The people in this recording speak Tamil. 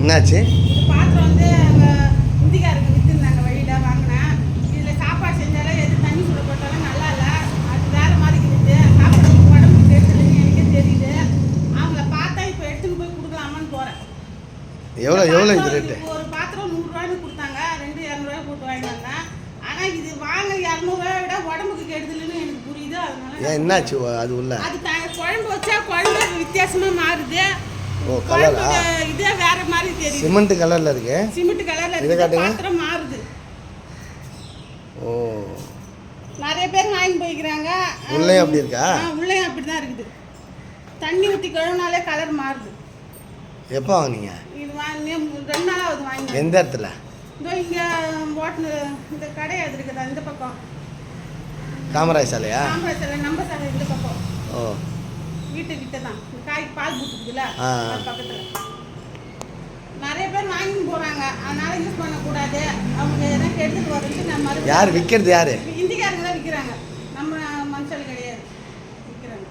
என்னாச்சு? இந்த பாத்திரம் வந்து அங்கே இந்திக்காருக்கு விற்றுருந்தாங்க, வழியில் வாங்கினேன். இதில் சாப்பாடு செஞ்சாலும் எது தண்ணி சுட போட்டாலும் நல்லா இல்லை. அது வேறு மாதிரி இருக்குது. சாப்பாடு உடம்புக்கு கேட்குதுன்னு எனக்கே தெரியுது. அவங்கள பார்த்தா இப்போ எடுத்துன்னு போய் கொடுக்கலாமான்னு போகிறேன். எவ்வளோ இது ரேட்டு? ஒரு பாத்திரம் 100 ரூபாய்னு கொடுத்தாங்க. 200 போட்டு வாங்கினாங்க. ஆனால் இது வாங்க 200 விட உடம்புக்கு கெடுதலுன்னு எனக்கு புரியுது. அதனால ஏன் என்னாச்சு அது உள்ள? அது குழம்பு வச்சா குழம்பு வித்தியாசமாக மாறுது. ஓ, கலரா? இதே வேற மாதிரி தெரியுது. சிமெண்ட் கலர்ல இருக்கு. சிமெண்ட் கலர்ல இருக்கு. பாத்திரம் மாறுது. ஓ, நிறைய பேர் வாங்கி போய்க்கிறாங்க. உள்ளேயும் அப்படி இருக்கா? உள்ளேயும் அப்படி தான் இருக்குது. தண்ணி ஊற்றி கழுவினாலே கலர் மாறுது. எப்போ வாங்கினீங்க? இது வாங்கி 2 நாளாவது வாங்கி. எந்த இடத்துல? இதோ இங்கே ஓட்டு இந்த கடை அது இருக்குதா இந்த பக்கம். காமராஜ் சாலையா? காமராஜ் சாலை நம்ம சாலை இந்த பக்கம். ஓ, வீட்டுக்கிட்ட தான் இந்த காய்க்கு பால் ஊற்றுக்குதுல்ல அது பக்கத்தில். நிறைய பேர் வாங்கி போகிறாங்க. அதனால யூஸ் பண்ணக்கூடாது. அவங்க எதனா கெடுத்துட்டு வரது. நம்ம யார் விற்கிறது? யார்? இந்திக்காரங்க தான் விற்கிறாங்க. நம்ம மனுஷால் கிடையாது விற்கிறாங்க.